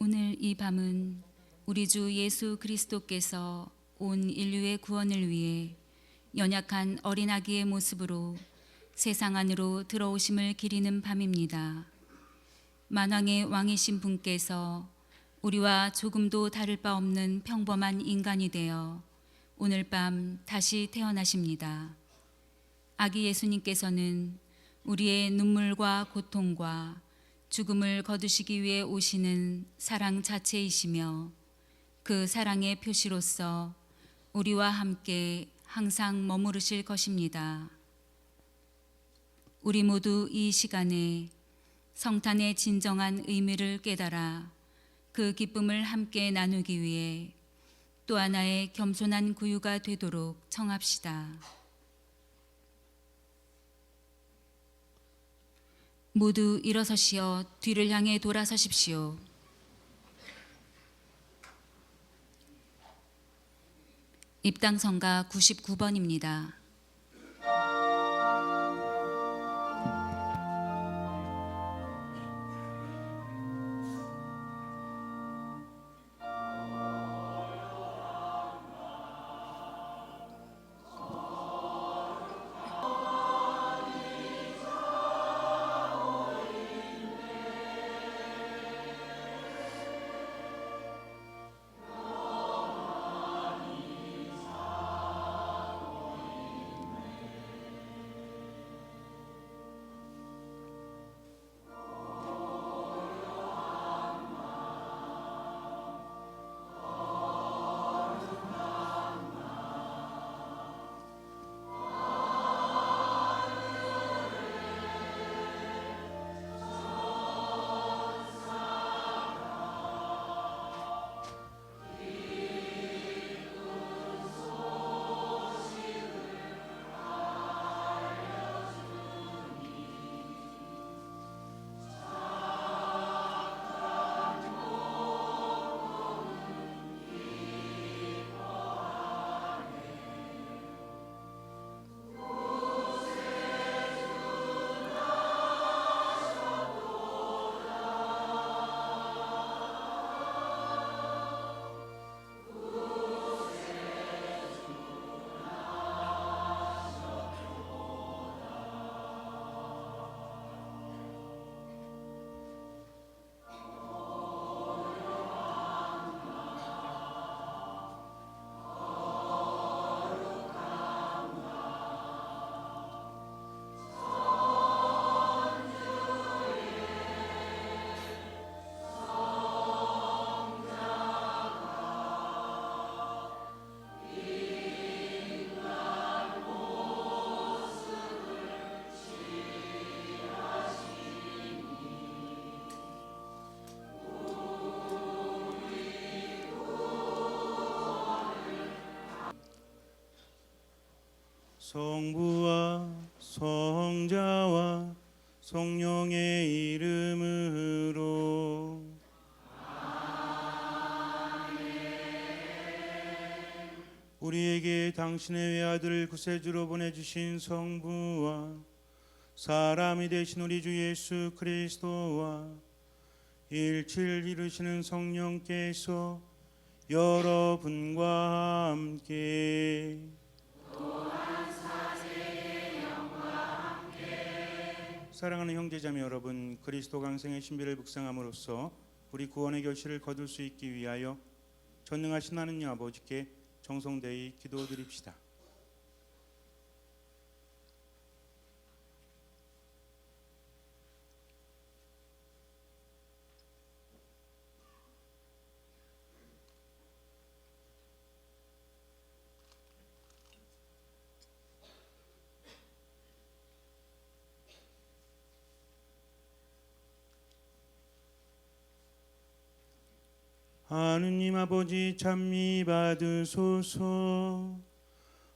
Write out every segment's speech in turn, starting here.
오늘 이 밤은 우리 주 예수 그리스도께서 온 인류의 구원을 위해 연약한 어린아기의 모습으로 세상 안으로 들어오심을 기리는 밤입니다. 만왕의 왕이신 분께서 우리와 조금도 다를 바 없는 평범한 인간이 되어 오늘 밤 다시 태어나십니다. 아기 예수님께서는 우리의 눈물과 고통과 죽음을 거두시기 위해 오시는 사랑 자체이시며 그 사랑의 표시로서 우리와 함께 항상 머무르실 것입니다. 우리 모두 이 시간에 성탄의 진정한 의미를 깨달아 그 기쁨을 함께 나누기 위해 또 하나의 겸손한 구유가 되도록 청합시다. 모두 일어서시어 뒤를 향해 돌아서십시오. 입당성가 99번입니다. 성부와 성자와 성령의 이름으로 우리에게 당신의 외아들을 구세주로 보내주신 성부와 사람이 되신 우리 주 예수 그리스도와 일치를 이루시는 성령께서 여러분과 함께 사랑하는 형제자매 여러분, 그리스도 강생의 신비를 묵상함으로써 우리 구원의 결실을 거둘 수 있기 위하여 전능하신 하느님 아버지께 정성되이 기도드립시다. 하느님 아버지 찬미 받으소서.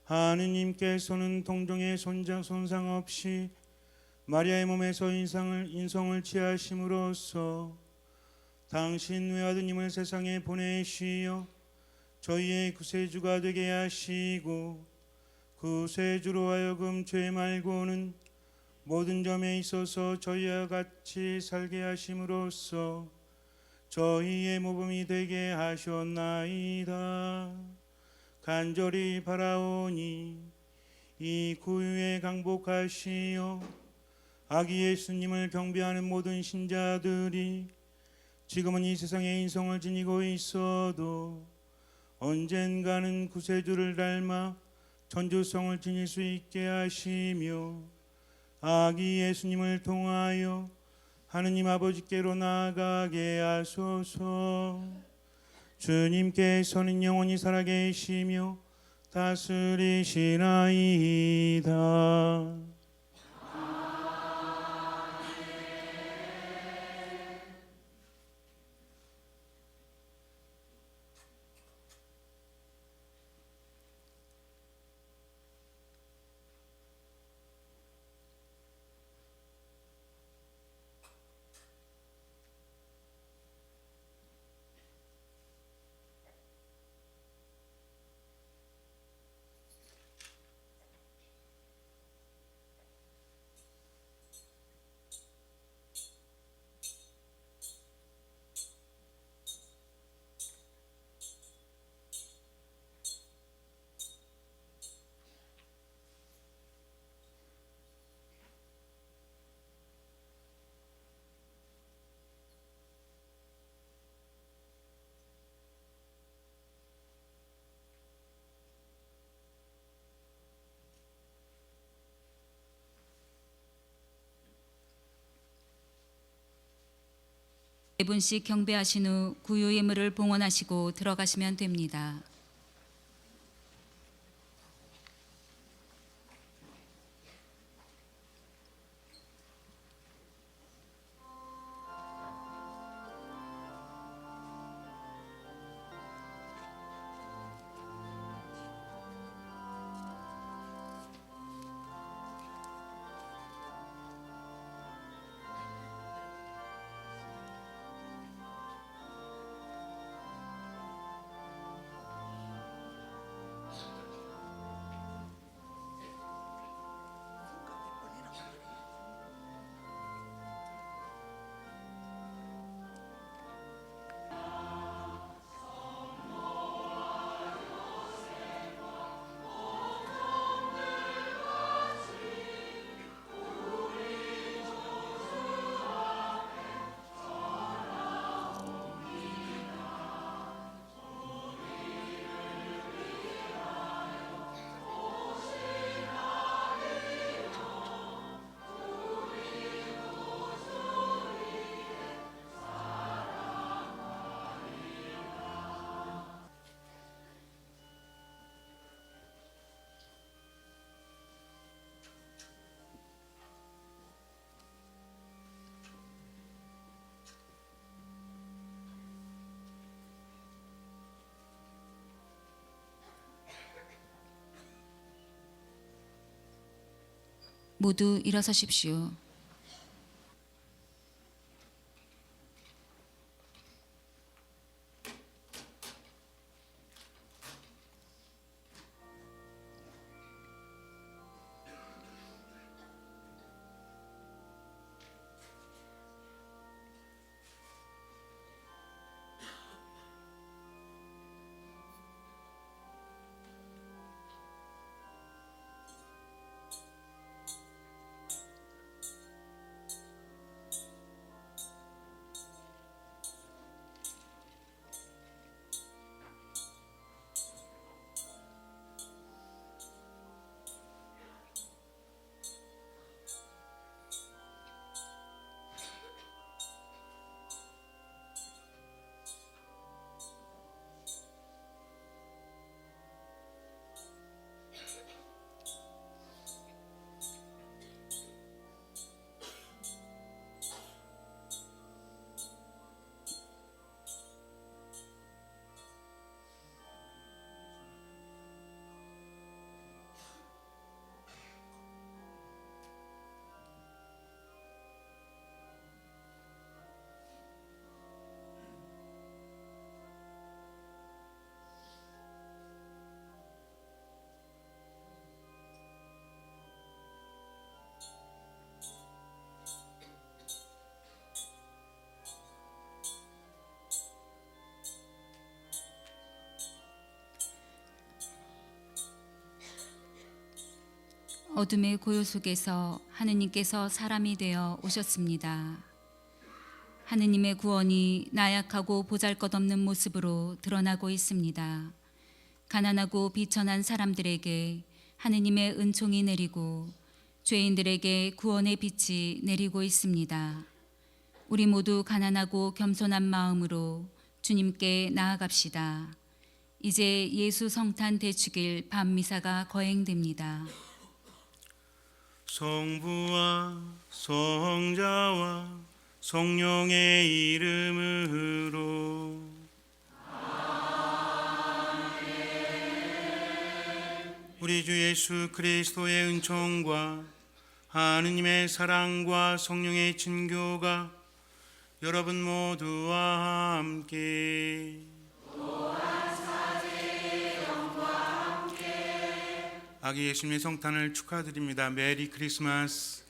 하느님께서는 동정의 손상 없이 마리아의 몸에서 인성을 취하심으로써 당신 외아드님을 세상에 보내시어 저희의 구세주가 되게 하시고 구세주로 하여금 죄 말고는 모든 점에 있어서 저희와 같이 살게 하심으로써 저희의 모범이 되게 하셨나이다. 간절히 바라오니 이 구유에 강복하시어 아기 예수님을 경배하는 모든 신자들이 지금은 이 세상에 인성을 지니고 있어도 언젠가는 구세주를 닮아 천주성을 지닐 수 있게 하시며 아기 예수님을 통하여 하느님 아버지께로 나아가게 하소서. 주님께서는 영원히 살아계시며 다스리시나이다. 네 분씩 경배하신 후 구유 예물을 봉헌하시고 들어가시면 됩니다. 모두 일어서십시오. 어둠의 고요 속에서 하느님께서 사람이 되어 오셨습니다. 하느님의 구원이 나약하고 보잘것없는 모습으로 드러나고 있습니다. 가난하고 비천한 사람들에게 하느님의 은총이 내리고 죄인들에게 구원의 빛이 내리고 있습니다. 우리 모두 가난하고 겸손한 마음으로 주님께 나아갑시다. 이제 예수 성탄 대축일 밤미사가 거행됩니다. 성부와 성자와 성령의 이름으로 우리 주 예수 그리스도의 은총과 하느님의 사랑과 성령의 친교가 여러분 모두와 함께 아기 예수님의 성탄을 축하드립니다. 메리 크리스마스.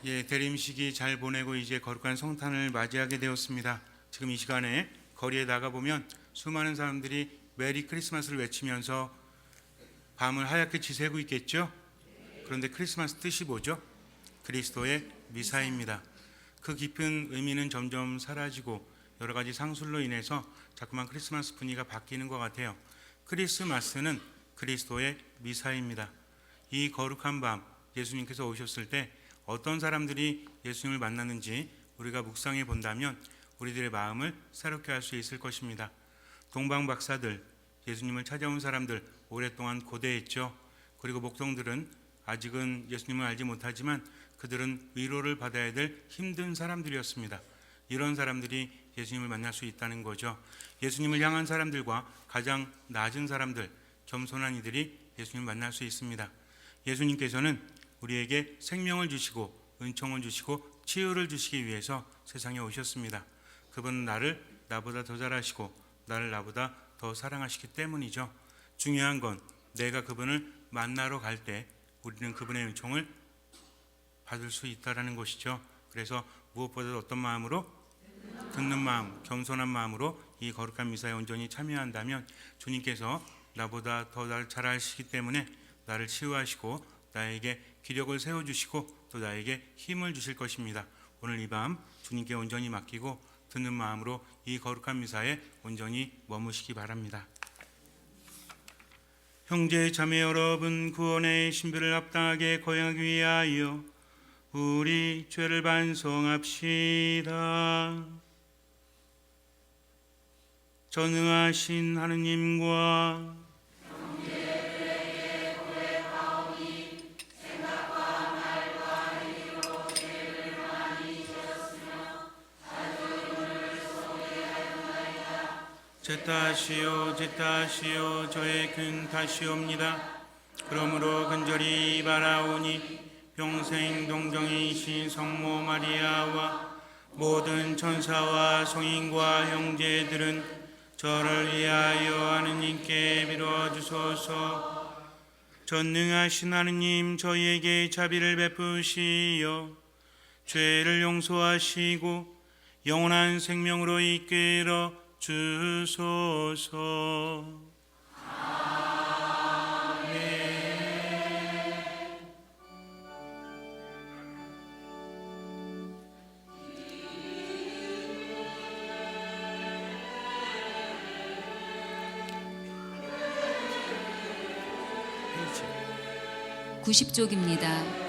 예, 대림식이 잘 보내고 이제 거룩한 성탄을 맞이하게 되었습니다. 지금 이 시간에 거리에 나가보면 수많은 사람들이 메리 크리스마스를 외치면서 밤을 하얗게 지새고 있겠죠. 그런데 크리스마스 뜻이 뭐죠? 그리스도의 미사입니다. 그 깊은 의미는 점점 사라지고 여러 가지 상술로 인해서 자꾸만 크리스마스 분위기가 바뀌는 것 같아요. 크리스마스는 그리스도의 미사입니다. 이 거룩한 밤 예수님께서 오셨을 때 어떤 사람들이 예수님을 만났는지 우리가 묵상해 본다면 우리들의 마음을 새롭게 할 수 있을 것입니다. 동방 박사들, 예수님을 찾아온 사람들 오랫동안 고대했죠. 그리고 목동들은 아직은 예수님을 알지 못하지만 그들은 위로를 받아야 될 힘든 사람들이었습니다. 이런 사람들이 예수님을 만날 수 있다는 거죠. 예수님을 향한 사람들과 가장 낮은 사람들, 겸손한 이들이 예수님을 만날 수 있습니다. 예수님께서는 우리에게 생명을 주시고 은총을 주시고 치유를 주시기 위해서 세상에 오셨습니다. 그분은 나를 나보다 더 잘 아시고 나를 나보다 더 사랑하시기 때문이죠. 중요한 건 내가 그분을 만나러 갈 때 우리는 그분의 은총을 받을 수 있다는 것이죠. 그래서 무엇보다도 어떤 마음으로? 듣는 마음, 겸손한 마음으로 이 거룩한 미사에 온전히 참여한다면 주님께서 나보다 더 날 잘 아시기 때문에 나를 치유하시고 나에게 기력을 세워주시고 또 나에게 힘을 주실 것입니다. 오늘 이 밤 주님께 온전히 맡기고 듣는 마음으로 이 거룩한 미사에 온전히 머무시기 바랍니다. 형제 자매 여러분, 구원의 신비를 합당하게 거행하기 위하여 우리 죄를 반성합시다. 전능하신 하느님과 형제들에게 고백하오니 생각과 말과 행위로 죄를 많이 지었으며 자주 눈을 속게 하였나이다. 제 탓이요 저의 큰 탓이옵니다. 그러므로 간절히 바라오니 평생 동정이신 성모 마리아와 모든 천사와 성인과 형제들은 저를 위하여 하느님께 빌어주소서. 전능하신 하느님, 저희에게 자비를 베푸시어 죄를 용서하시고 영원한 생명으로 이끌어 주소서. 아멘. 90쪽입니다.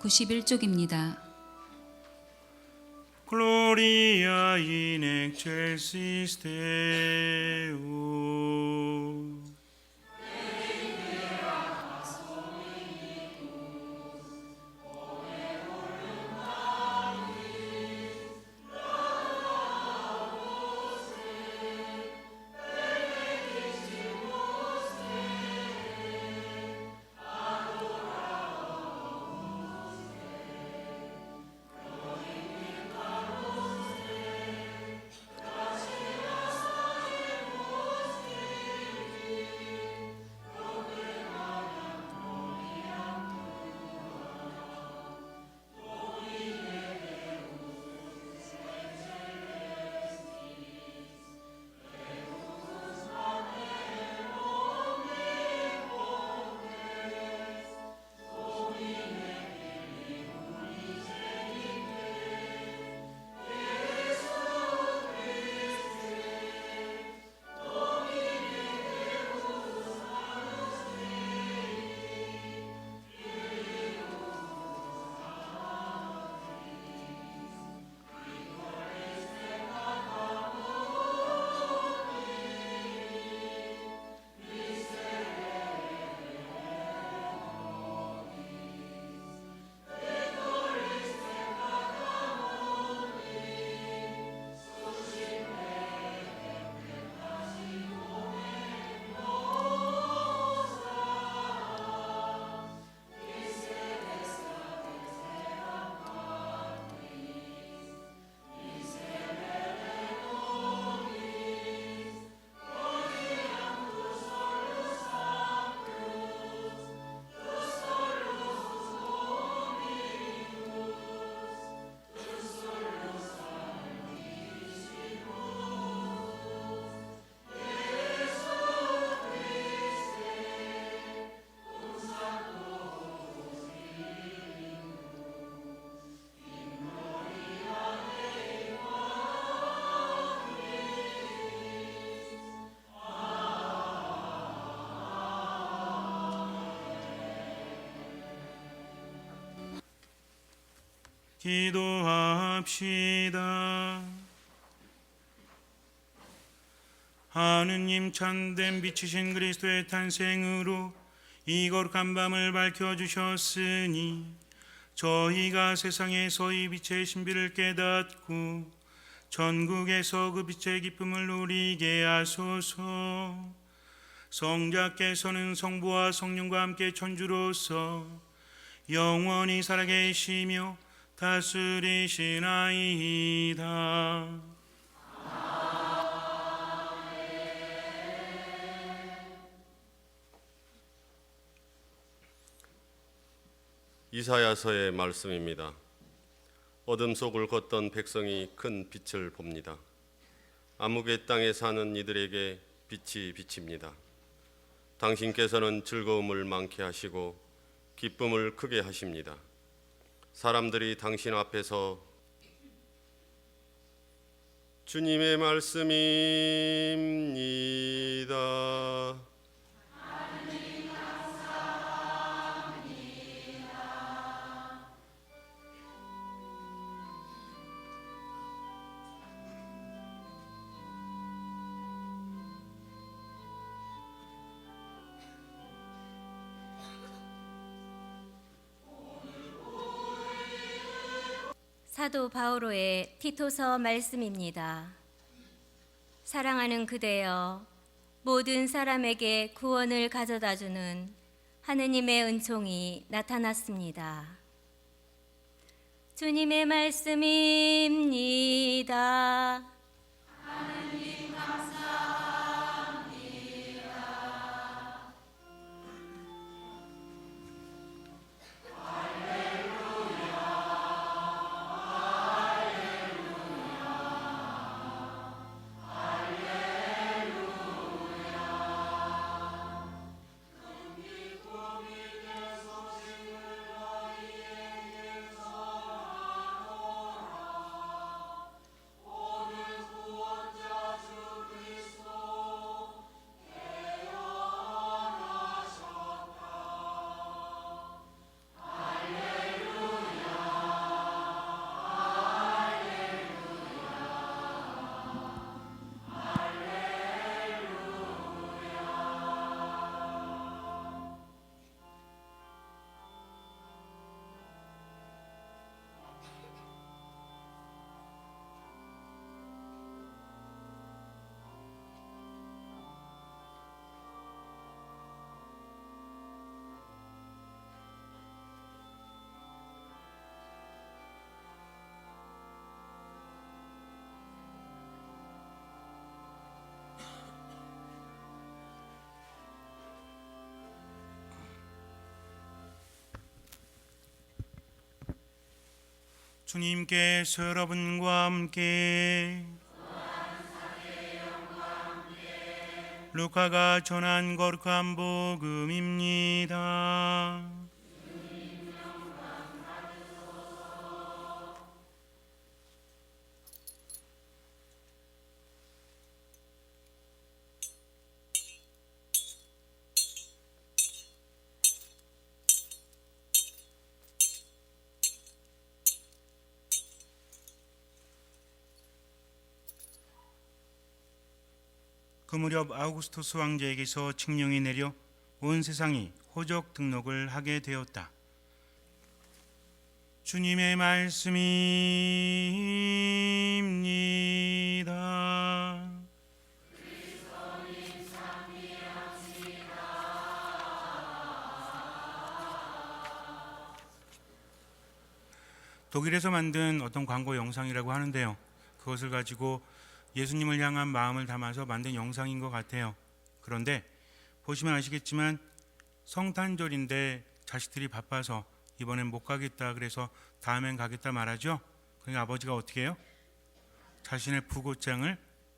91쪽입니다. Gloria in excelsis Deo. 기도합시다. 하느님 참된 빛이신 그리스도의 탄생으로 이 거룩한 밤을 밝혀주셨으니 저희가 세상에서 이 빛의 신비를 깨닫고 전국에서 그 빛의 기쁨을 누리게 하소서. 성자께서는 성부와 성령과 함께 천주로서 영원히 살아계시며 다스리시나이다. 이사야서의 말씀입니다. 어둠 속을 걷던 백성이 큰 빛을 봅니다. 암흑의 땅에 사는 이들에게 빛이 비칩니다. 당신께서는 즐거움을 많게 하시고 기쁨을 크게 하십니다. 사람들이 당신 앞에서 주님의 말씀입니다. 사도 바오로의 티토서 말씀입니다. 사랑하는 그대여, 모든 사람에게 구원을 가져다주는 하느님의 은총이 나타났습니다. 주님의 말씀입니다. 주님께서 여러분과 함께 루카가 전한 거룩한 복음입니다. 그 무렵 아우구스토스 왕제에게서 칙령이 내려 온 세상이 호적 등록을 하게 되었다. 주님의 말씀입니다. 독일에서 만든 어떤 광고 영상이라고 하는데요. 그것을 가지고 예수님을 향한 마음을 담아서 만든 영상인 것 같아요. 그런데 보시면 아시겠지만 성탄절인데 자식들이 바빠서 이번엔 못 가겠다 그래서 다음엔 가겠다 말하죠. 그러니까 아버지가 어떻게 해요? 자신의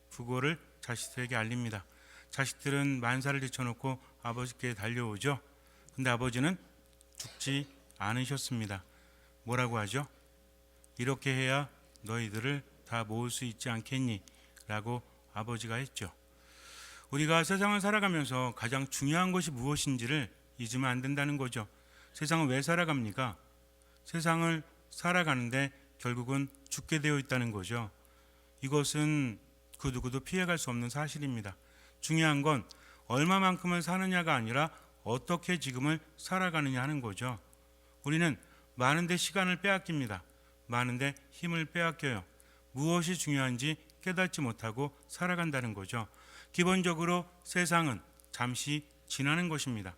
부고를 자식들에게 알립니다. 자식들은 만사를 제쳐놓고 아버지께 달려오죠. 근데 아버지는 죽지 않으셨습니다. 뭐라고 하죠? 이렇게 해야 너희들을 다 모을 수 있지 않겠니? 라고 아버지가 했죠. 우리가 세상을 살아가면서 가장 중요한 것이 무엇인지를 잊으면 안 된다는 거죠. 세상을 왜 살아갑니까? 세상을 살아가는데 결국은 죽게 되어 있다는 거죠. 이것은 그 누구도 피해갈 수 없는 사실입니다. 중요한 건 얼마만큼을 사느냐가 아니라 어떻게 지금을 살아가느냐 하는 거죠. 우리는 많은데 시간을 빼앗깁니다. 많은데 힘을 빼앗겨요. 무엇이 중요한지 깨닫지 못하고 살아간다는 거죠. 기본적으로 세상은 잠시 지나는 것입니다.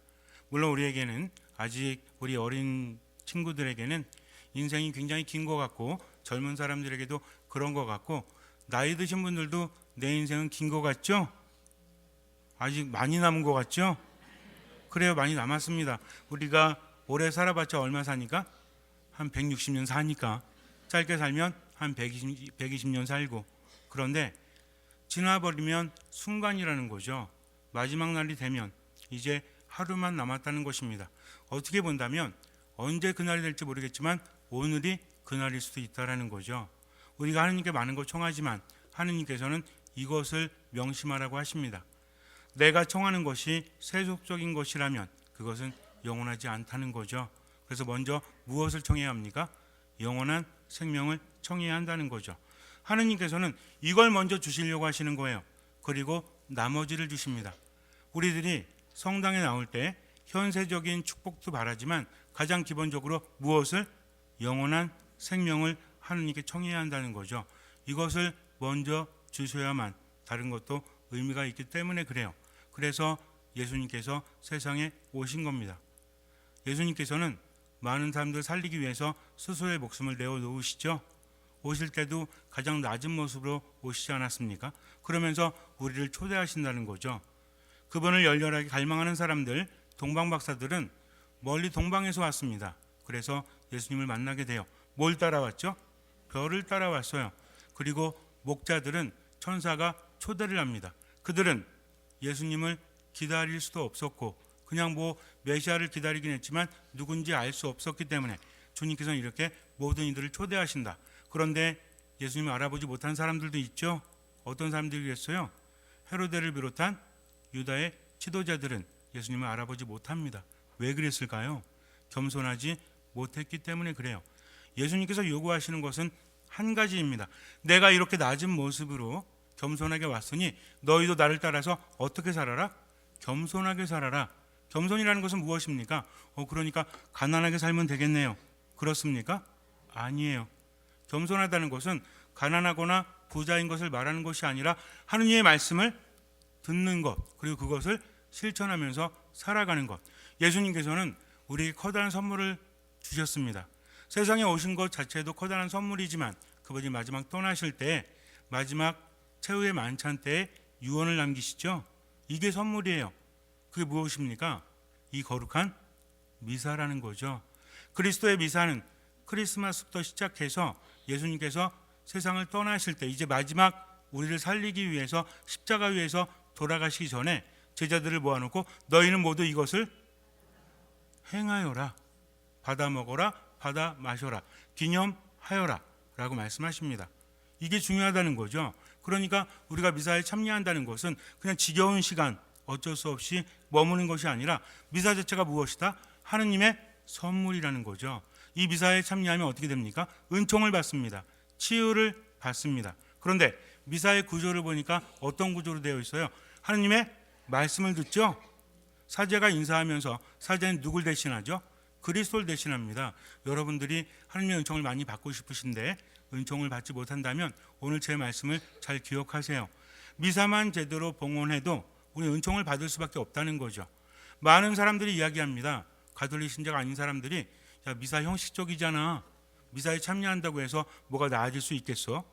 물론 우리에게는 아직 우리 어린 친구들에게는 인생이 굉장히 긴 것 같고 젊은 사람들에게도 그런 것 같고 나이 드신 분들도 내 인생은 긴 것 같죠? 아직 많이 남은 것 같죠? 그래요, 많이 남았습니다. 우리가 오래 살아봤자 얼마 사니까? 한 160년 사니까. 짧게 살면 한 120년 살고. 그런데 지나버리면 순간이라는 거죠. 마지막 날이 되면 이제 하루만 남았다는 것입니다. 어떻게 본다면 언제 그날이 될지 모르겠지만 오늘이 그날일 수도 있다는 거죠. 우리가 하느님께 많은 걸 청하지만 하느님께서는 이것을 명심하라고 하십니다. 내가 청하는 것이 세속적인 것이라면 그것은 영원하지 않다는 거죠. 그래서 먼저 무엇을 청해야 합니까? 영원한 생명을 청해야 한다는 거죠. 하느님께서는 이걸 먼저 주시려고 하시는 거예요. 그리고 나머지를 주십니다. 우리들이 성당에 나올 때 현세적인 축복도 바라지만 가장 기본적으로 무엇을? 영원한 생명을 하느님께 청해야 한다는 거죠. 이것을 먼저 주셔야만 다른 것도 의미가 있기 때문에 그래요. 그래서 예수님께서 세상에 오신 겁니다. 예수님께서는 많은 사람들 살리기 위해서 스스로의 목숨을 내어놓으시죠. 오실 때도 가장 낮은 모습으로 오시지 않았습니까? 그러면서 우리를 초대하신다는 거죠. 그분을 열렬하게 갈망하는 사람들, 동방박사들은 멀리 동방에서 왔습니다. 그래서 예수님을 만나게 돼요. 뭘 따라왔죠? 별을 따라왔어요. 그리고 목자들은 천사가 초대를 합니다. 그들은 예수님을 기다릴 수도 없었고 그냥 메시아를 기다리긴 했지만 누군지 알 수 없었기 때문에 주님께서는 이렇게 모든 이들을 초대하신다. 그런데 예수님을 알아보지 못한 사람들도 있죠. 어떤 사람들이 그랬어요? 헤로데를 비롯한 유다의 지도자들은 예수님을 알아보지 못합니다. 왜 그랬을까요? 겸손하지 못했기 때문에 그래요. 예수님께서 요구하시는 것은 한 가지입니다. 내가 이렇게 낮은 모습으로 겸손하게 왔으니 너희도 나를 따라서 어떻게 살아라? 겸손하게 살아라. 겸손이라는 것은 무엇입니까? 그러니까 가난하게 살면 되겠네요. 그렇습니까? 아니에요. 겸손하다는 것은 가난하거나 부자인 것을 말하는 것이 아니라 하느님의 말씀을 듣는 것, 그리고 그것을 실천하면서 살아가는 것. 예수님께서는 우리에게 커다란 선물을 주셨습니다. 세상에 오신 것 자체도 커다란 선물이지만 그분이 마지막 떠나실 때 마지막 최후의 만찬 때에 유언을 남기시죠. 이게 선물이에요. 그게 무엇입니까? 이 거룩한 미사라는 거죠. 그리스도의 미사는 크리스마스부터 시작해서 예수님께서 세상을 떠나실 때 이제 마지막 우리를 살리기 위해서 십자가 위에서 돌아가시기 전에 제자들을 모아놓고 너희는 모두 이것을 행하여라. 받아 먹어라. 받아 마셔라. 기념하여라. 라고 말씀하십니다. 이게 중요하다는 거죠. 그러니까 우리가 미사에 참여한다는 것은 그냥 지겨운 시간 어쩔 수 없이 머무는 것이 아니라 미사 자체가 무엇이다? 하느님의 선물이라는 거죠. 이 미사에 참여하면 어떻게 됩니까? 은총을 받습니다. 치유를 받습니다. 그런데 미사의 구조를 보니까 어떤 구조로 되어 있어요? 하느님의 말씀을 듣죠. 사제가 인사하면서 사제는 누굴 대신하죠? 그리스도를 대신합니다. 여러분들이 하느님의 은총을 많이 받고 싶으신데 은총을 받지 못한다면 오늘 제 말씀을 잘 기억하세요. 미사만 제대로 봉헌해도 우리 은총을 받을 수밖에 없다는 거죠. 많은 사람들이 이야기합니다. 가톨릭 신자가 아닌 사람들이 야, 미사 형식적이잖아. 미사에 참여한다고 해서 뭐가 나아질 수 있겠어?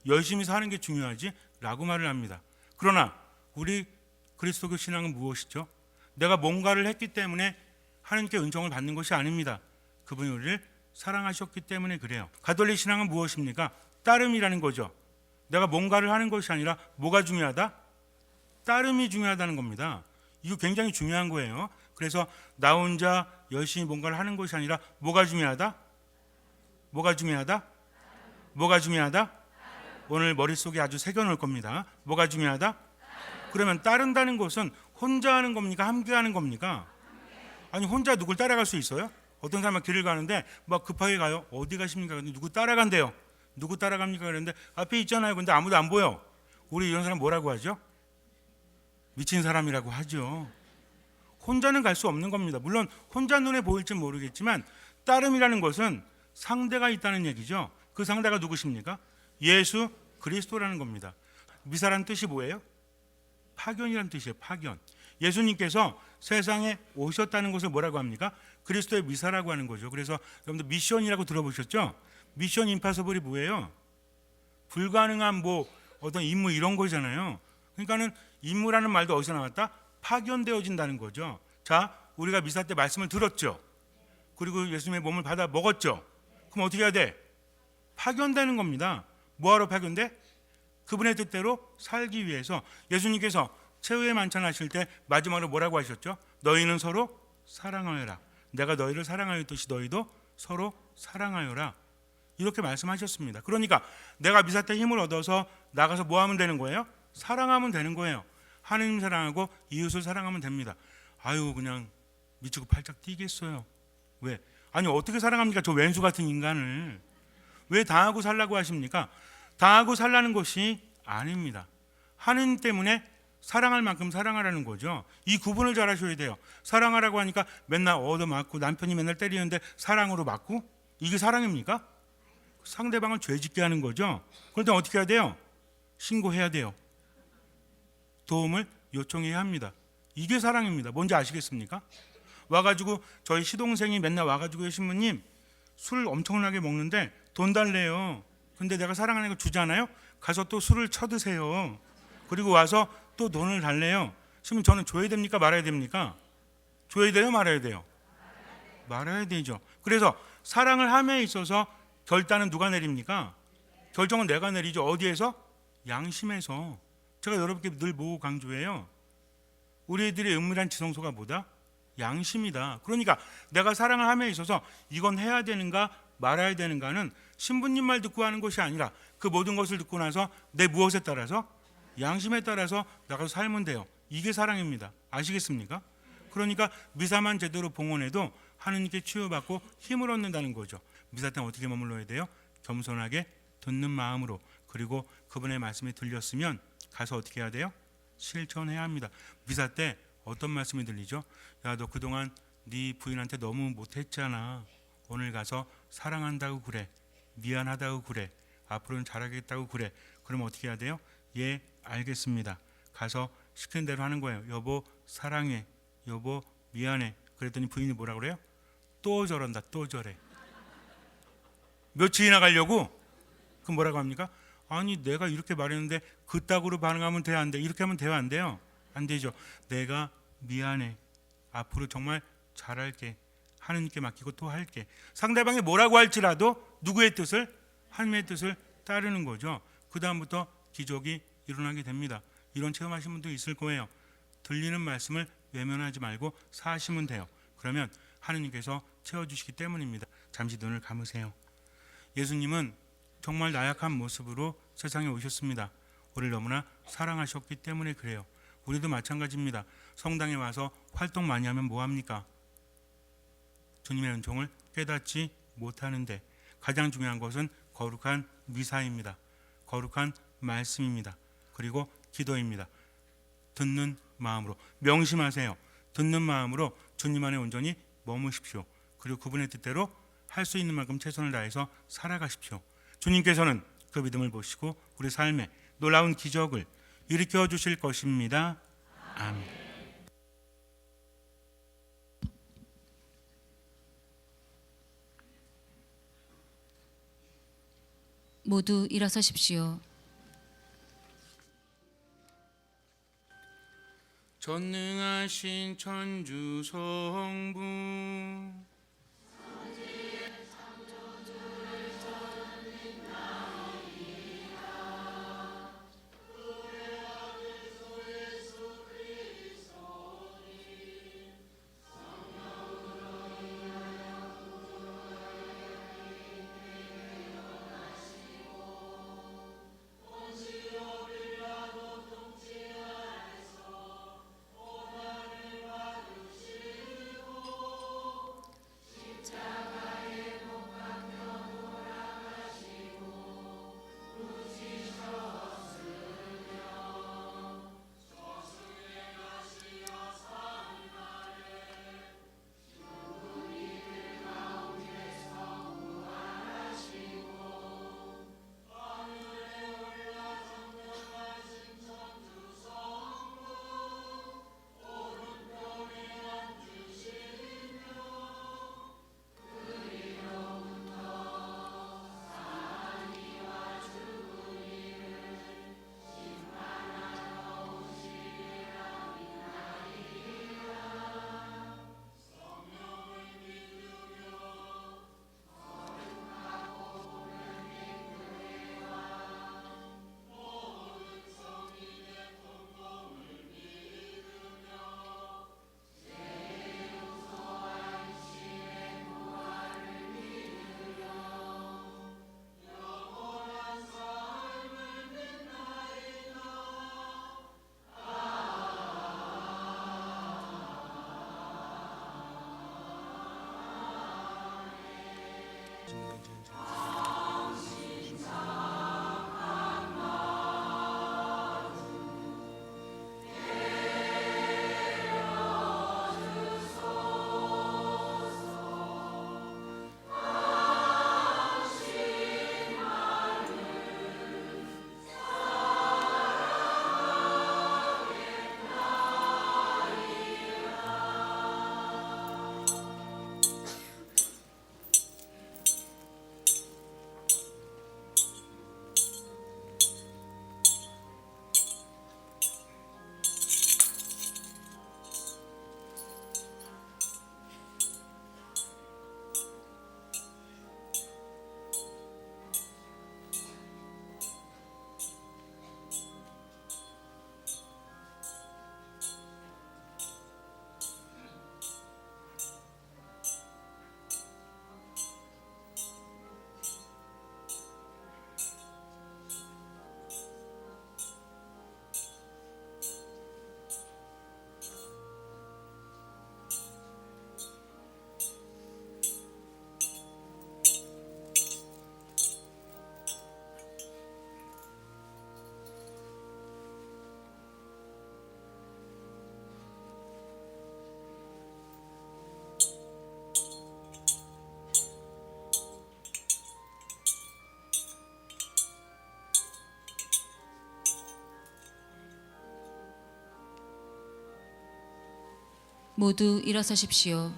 열심히 사는 게 중요하지? 라고 말을 합니다. 그러나 우리 그리스도교 신앙은 무엇이죠? 내가 뭔가를 했기 때문에 하나님께 은총을 받는 것이 아닙니다. 그분이 우리를 사랑하셨기 때문에 그래요. 가톨릭 신앙은 무엇입니까? 따름이라는 거죠. 내가 뭔가를 하는 것이 아니라 뭐가 중요하다? 따름이 중요하다는 겁니다. 이거 굉장히 중요한 거예요. 그래서 나 혼자 열심히 뭔가를 하는 것이 아니라 뭐가 중요하다? 뭐가 중요하다? 뭐가 중요하다? 오늘 머릿속에 아주 새겨놓을 겁니다. 뭐가 중요하다? 그러면 따른다는 것은 혼자 하는 겁니까? 함께 하는 겁니까? 아니 혼자 누굴 따라갈 수 있어요? 어떤 사람은 길을 가는데 막 급하게 가요. 어디 가십니까? 근데 누구 따라간대요. 누구 따라갑니까? 그랬는데 앞에 있잖아요. 근데 아무도 안 보여. 우리 이런 사람 뭐라고 하죠? 미친 사람이라고 하죠. 혼자는 갈 수 없는 겁니다. 물론 혼자 눈에 보일지 모르겠지만 따름이라는 것은 상대가 있다는 얘기죠. 그 상대가 누구십니까? 예수 그리스도라는 겁니다. 미사라는 뜻이 뭐예요? 파견이라는 뜻이에요. 파견. 예수님께서 세상에 오셨다는 것을 뭐라고 합니까? 그리스도의 미사라고 하는 거죠. 그래서 여러분들 미션이라고 들어보셨죠? 미션 임파서블이 뭐예요? 불가능한 뭐 어떤 임무 이런 거잖아요. 그러니까는 임무라는 말도 어디서 나왔다? 파견되어진다는 거죠. 자, 우리가 미사 때 말씀을 들었죠. 그리고 예수님의 몸을 받아 먹었죠. 그럼 어떻게 해야 돼? 파견되는 겁니다. 뭐하러 파견돼? 그분의 뜻대로 살기 위해서. 예수님께서 최후의 만찬 하실 때 마지막으로 뭐라고 하셨죠? 너희는 서로 사랑하여라. 내가 너희를 사랑하였듯이 너희도 서로 사랑하여라. 이렇게 말씀하셨습니다. 그러니까 내가 미사 때 힘을 얻어서 나가서 뭐 하면 되는 거예요? 사랑하면 되는 거예요. 하느님 사랑하고 이웃을 사랑하면 됩니다. 아유 그냥 미치고 팔짝 뛰겠어요. 왜? 아니 어떻게 사랑합니까? 저 왼수 같은 인간을. 왜 당하고 살라고 하십니까? 당하고 살라는 것이 아닙니다. 하느님 때문에 사랑할 만큼 사랑하라는 거죠. 이 구분을 잘 하셔야 돼요. 사랑하라고 하니까 맨날 얻어맞고 남편이 맨날 때리는데 사랑으로 맞고? 이게 사랑입니까? 상대방을 죄짓게 하는 거죠. 그럴 때 어떻게 해야 돼요? 신고해야 돼요. 도움을 요청해야 합니다. 이게 사랑입니다. 뭔지 아시겠습니까? 와가지고 저희 시동생이 맨날 와가지고 신부님 술 엄청나게 먹는데 돈 달래요. 근데 내가 사랑하는 거 주잖아요. 가서 또 술을 쳐드세요. 그리고 와서 또 돈을 달래요. 그러면 저는 줘야 됩니까? 말아야 됩니까? 줘야 돼요? 말아야 돼요? 말아야 되죠. 그래서 사랑을 함에 있어서 결단은 누가 내립니까? 결정은 내가 내리죠. 어디에서? 양심에서. 제가 여러분께 늘 보고 강조해요. 우리들의 은밀한 지성소가 뭐다? 양심이다. 그러니까 내가 사랑을 함에 있어서 이건 해야 되는가 말아야 되는가는 신부님 말 듣고 하는 것이 아니라 그 모든 것을 듣고 나서 내 무엇에 따라서? 양심에 따라서 나가서 살면 돼요. 이게 사랑입니다. 아시겠습니까? 그러니까 미사만 제대로 봉헌해도 하느님께 치유받고 힘을 얻는다는 거죠. 미사 때는 어떻게 머물러야 돼요? 겸손하게 듣는 마음으로. 그리고 그분의 말씀이 들렸으면 가서 어떻게 해야 돼요? 실천해야 합니다. 미사 때 어떤 말씀이 들리죠? 야, 너 그동안 네 부인한테 너무 못했잖아. 오늘 가서 사랑한다고 그래. 미안하다고 그래. 앞으로는 잘하겠다고 그래. 그럼 어떻게 해야 돼요? 예, 알겠습니다. 가서 시키는 대로 하는 거예요. 여보 사랑해. 여보 미안해. 그랬더니 부인이 뭐라 그래요? 또 저런다. 또 저래. 며칠이나 가려고? 그럼 뭐라고 합니까? 아니 내가 이렇게 말했는데 그따구로 반응하면 돼 안 돼? 이렇게 하면 돼요 안 돼요? 안 되죠. 내가 미안해. 앞으로 정말 잘할게. 하느님께 맡기고 또 할게. 상대방이 뭐라고 할지라도 누구의 뜻을? 하나님의 뜻을 따르는 거죠. 그 다음부터 기적이 일어나게 됩니다. 이런 체험하신 분도 있을 거예요. 들리는 말씀을 외면하지 말고 사시면 돼요. 그러면 하느님께서 채워주시기 때문입니다. 잠시 눈을 감으세요. 예수님은 정말 나약한 모습으로 세상에 오셨습니다. 우리를 너무나 사랑하셨기 때문에 그래요. 우리도 마찬가지입니다. 성당에 와서 활동 많이 하면 뭐합니까? 주님의 은총을 깨닫지 못하는데 가장 중요한 것은 거룩한 미사입니다. 거룩한 말씀입니다. 그리고 기도입니다. 듣는 마음으로 명심하세요. 듣는 마음으로 주님 안에 온전히 머무십시오. 그리고 그분의 뜻대로 할 수 있는 만큼 최선을 다해서 살아가십시오. 주님께서는 그 믿음을 보시고 우리 삶에 놀라운 기적을 일으켜 주실 것입니다. 아멘. 모두 일어서십시오. 전능하신 천주 성부 모두 일어서십시오.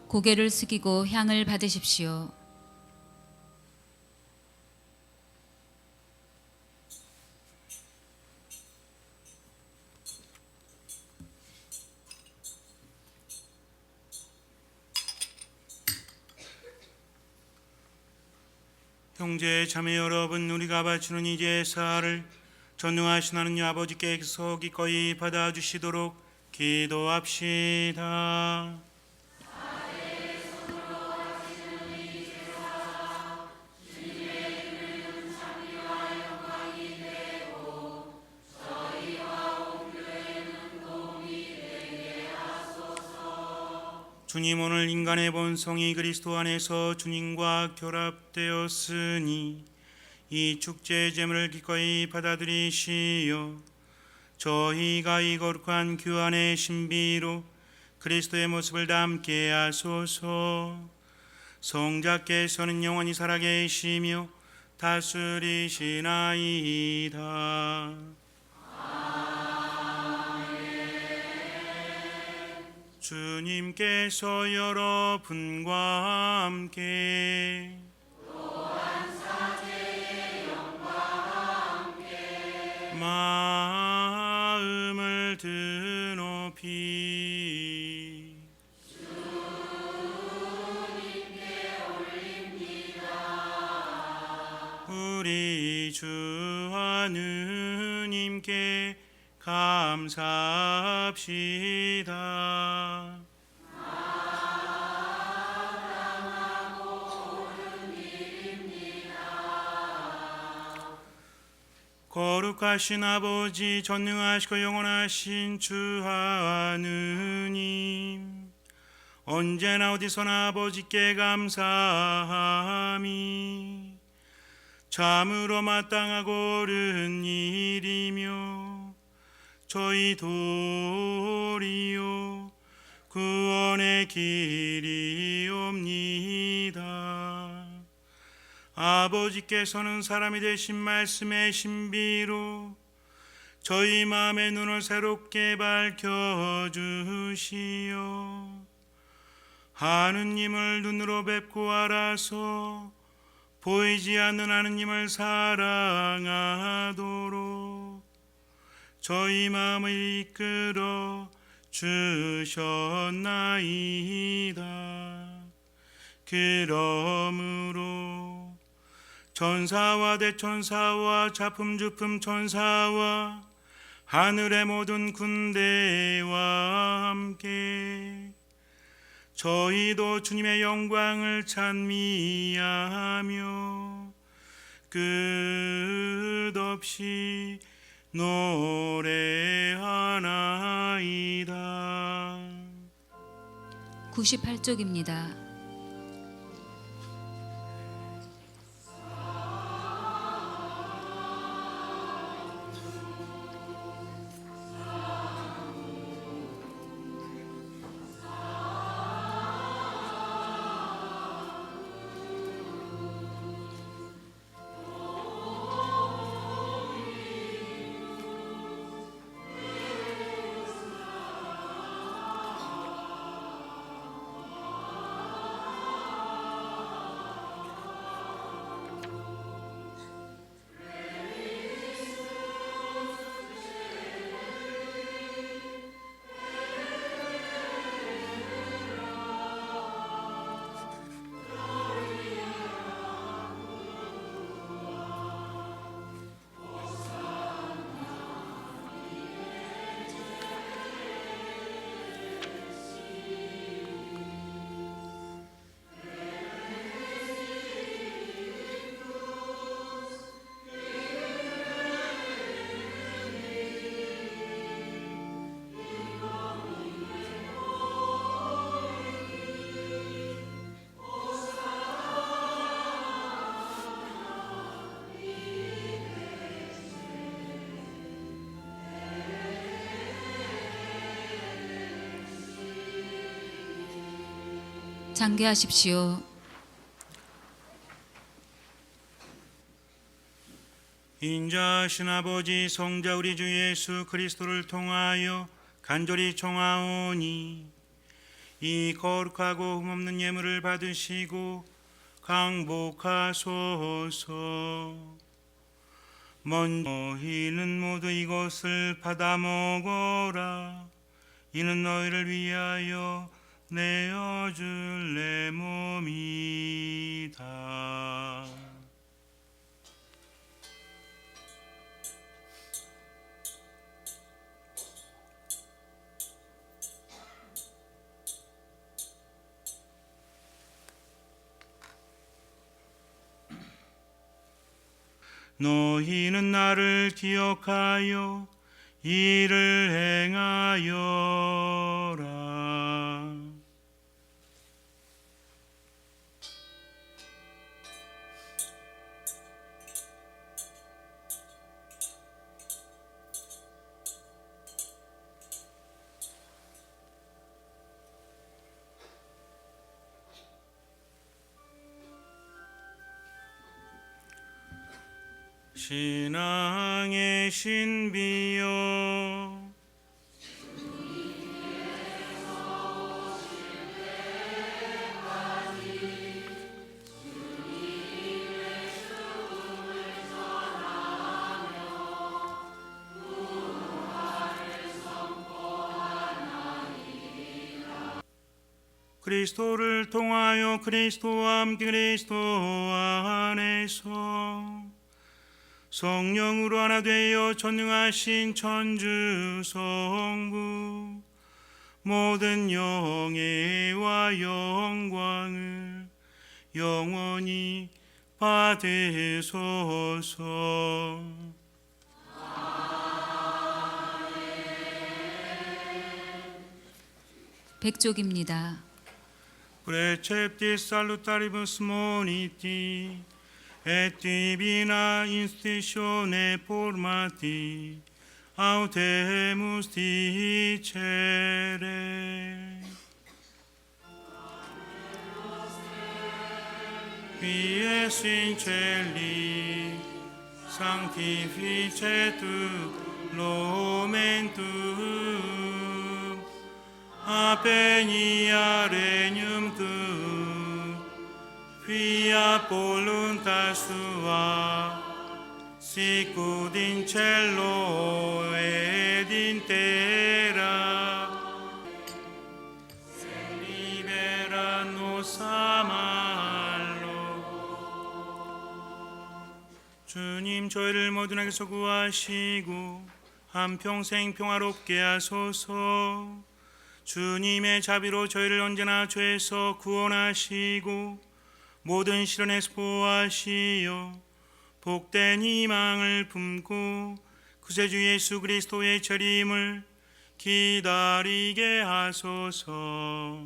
고개를 숙이고 향을 받으십시오. 형제 자매 여러분, 우리가 바치는 이 제사를 전능하신 하느님 아버지께서 기꺼이 받아주시도록 기도합시다. 주님, 오늘 인간의 본성이 그리스도 안에서 주님과 결합되었으니 이 축제의 제물을 기꺼이 받아들이시어 저희가 이 거룩한 교환의 신비로 그리스도의 모습을 담게 하소서. 성자께서는 영원히 살아계시며 다스리시나이다. 주님께서 여러분과 함께 마음을 드높이 우리 주 하느님께 감사합시다. 거룩하신 아버지, 전능하시고 영원하신 주 하느님, 언제나 어디서나 아버지께 감사함이 참으로 마땅하고 옳은 일이며 저희 도리요 구원의 길이옵니다. 아버지께서는 사람이 되신 말씀의 신비로 저희 마음의 눈을 새롭게 밝혀주시어 하느님을 눈으로 뵙고 알아서 보이지 않는 하느님을 사랑하도록 저희 마음을 이끌어 주셨나이다. 그러므로 천사와 대천사와 자품주품 천사와 하늘의 모든 군대와 함께 저희도 주님의 영광을 찬미하며 끝없이 노래하나이다. 98쪽입니다. 장계하십시오. 인자하신 아버지, 성자 우리 주 예수 그리스도를 통하여 간절히 청하오니 이 거룩하고 흠없는 예물을 받으시고 강복하소서. 먼저 너희는 모두 이것을 받아 먹어라. 이는 너희를 위하여 내어줄 내 몸이다. 너희는 나를 기억하여 이를 행하여라. 신앙의 신비여 그리스도를 통하여 그리스도와 함께 그리스도 안에서 성령으로 하나 되어 전능하신 천주 성부 모든 영예와 영광을 영원히 받으소서. 백족입니다. Preceptis salutaribus moniti et divina institutione formati autemus dicere. Qui es in celi sanctificetur nomen tuum, Avenia regnum tuum, fiat voluntas tua, sicut in cielo ed in terra. Libera nos a malo. 주님 저희를 모든 악에서 구하시고 한평생 평화롭게 하소서. 주님의 자비로 저희를 언제나 죄에서 구원하시고 모든 시련에서 보호하시어 복된 희망을 품고 구세주 예수 그리스도의 재림을 기다리게 하소서.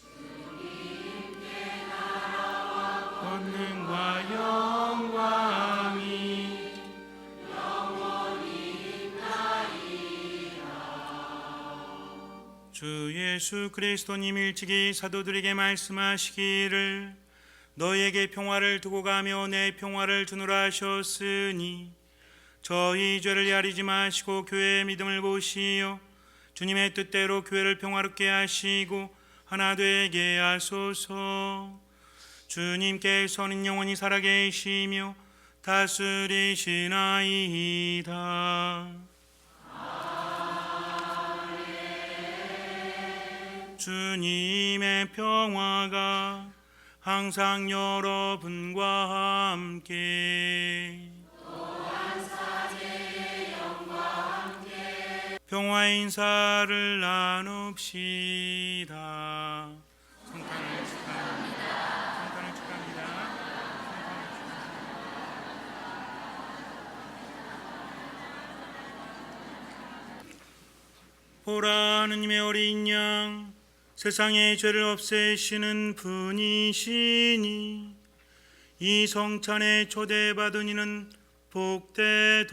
주님께 나라와 권능과 영광이 주 예수 그리스도님 일찍이 사도들에게 말씀하시기를 너희에게 평화를 두고 가며 내 평화를 주노라 하셨으니 저희 죄를 야리지 마시고 교회의 믿음을 보시어 주님의 뜻대로 교회를 평화롭게 하시고 하나 되게 하소서. 주님께서는 영원히 살아계시며 다스리시나이다. 주님의 평화가 항상 여러분과 함께 또한 사제의 영과 함께 평화의 인사를 나눕시다. 성탄을 축하합니다. 성탄을 축하합니다. 보라 하느님의 어린 양 세상의 죄를 없애시는 분이시니 이 성찬에 초대받은 이는 복되도다.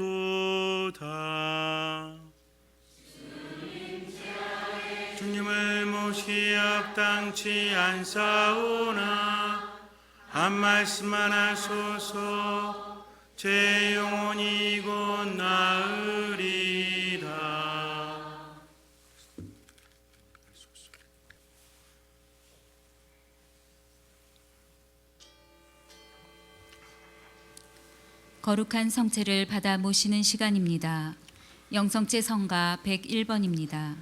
주님을 모시기 합당치 않사오나 한 말씀만 하소서. 제 영혼이 곧 나으리라. 거룩한 성체를 받아 모시는 시간입니다. 영성체 성가 101번입니다.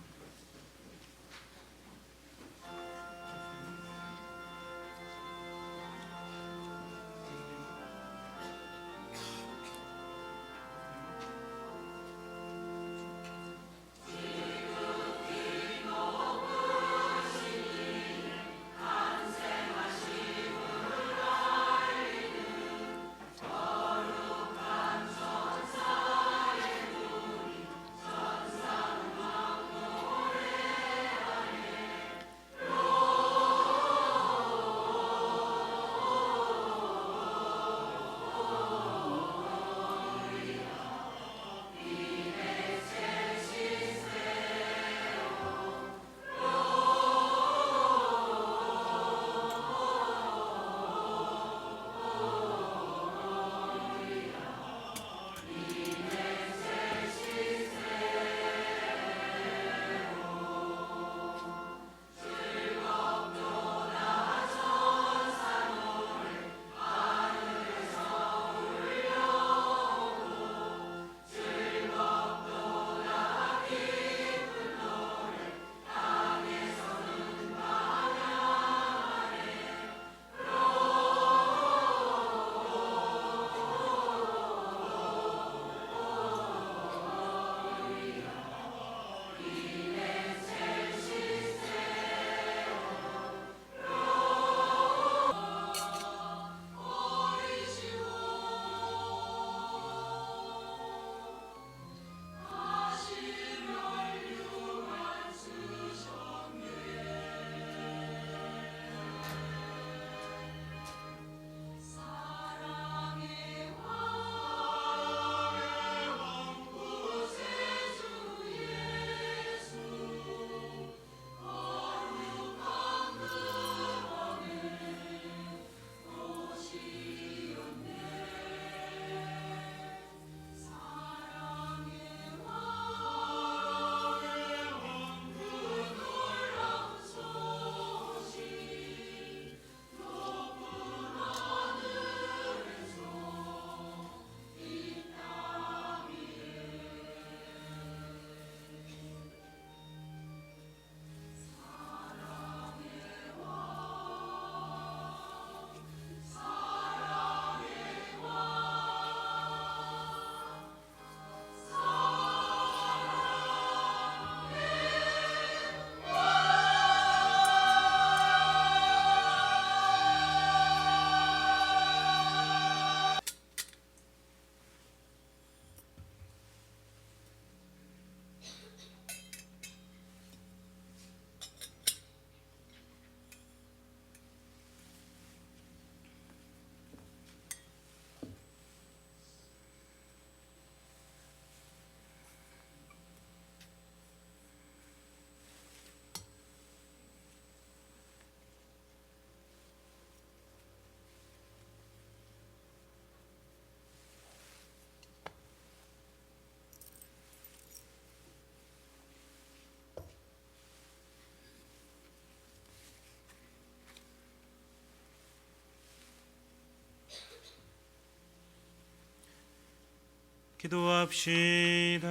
기도합시다.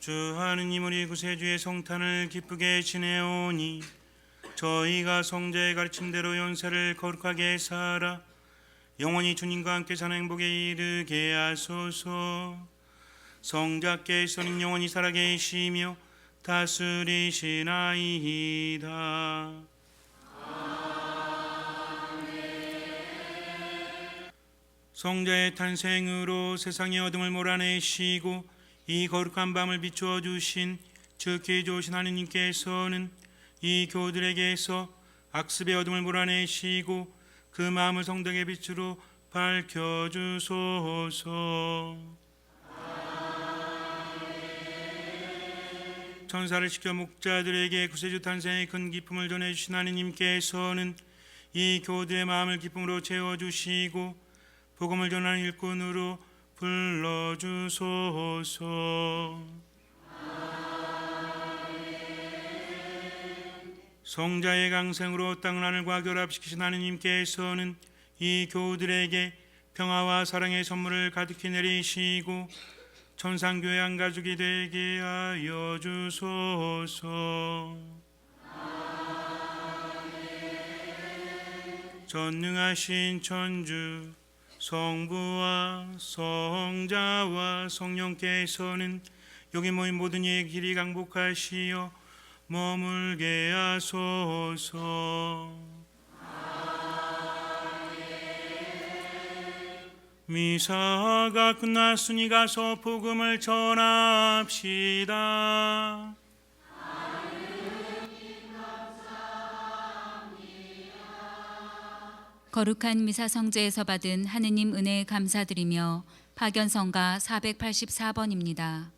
주 하느님, 우리 구세주의 성탄을 기쁘게 지내오니 저희가 성자의 가르침대로 연세를 거룩하게 살아 영원히 주님과 함께 사는 행복에 이르게 하소서. 성자께서는 영원히 살아계시며 다스리시나이다. 성자의 탄생으로 세상의 어둠을 몰아내시고 이 거룩한 밤을 비추어 주신 즉히 좋으신 하느님께서는 이 교우들에게서 악습의 어둠을 몰아내시고 그 마음을 성덕의 빛으로 밝혀주소서. 천사를 시켜 목자들에게 구세주 탄생의 큰 기쁨을 전해주신 하느님께서는 이 교우들의 마음을 기쁨으로 채워주시고 복음을 전하는 일꾼으로 불러주소서. 성자의 강생으로 땅 하늘과 결합시키신 하느님께서는 이 교우들에게 평화와 사랑의 선물을 가득히 내리시고 천상교회 한 가족이 되게 하여 주소서. 전능하신 천주 성부와 성자와 성령께서는 여기 모인 모든 이의 길이 강복하시어 머물게 하소서. 미사가 끝났으니 가서 복음을 전합시다. 거룩한 미사 성제에서 받은 하느님 은혜에 감사드리며 파견성가 484번입니다.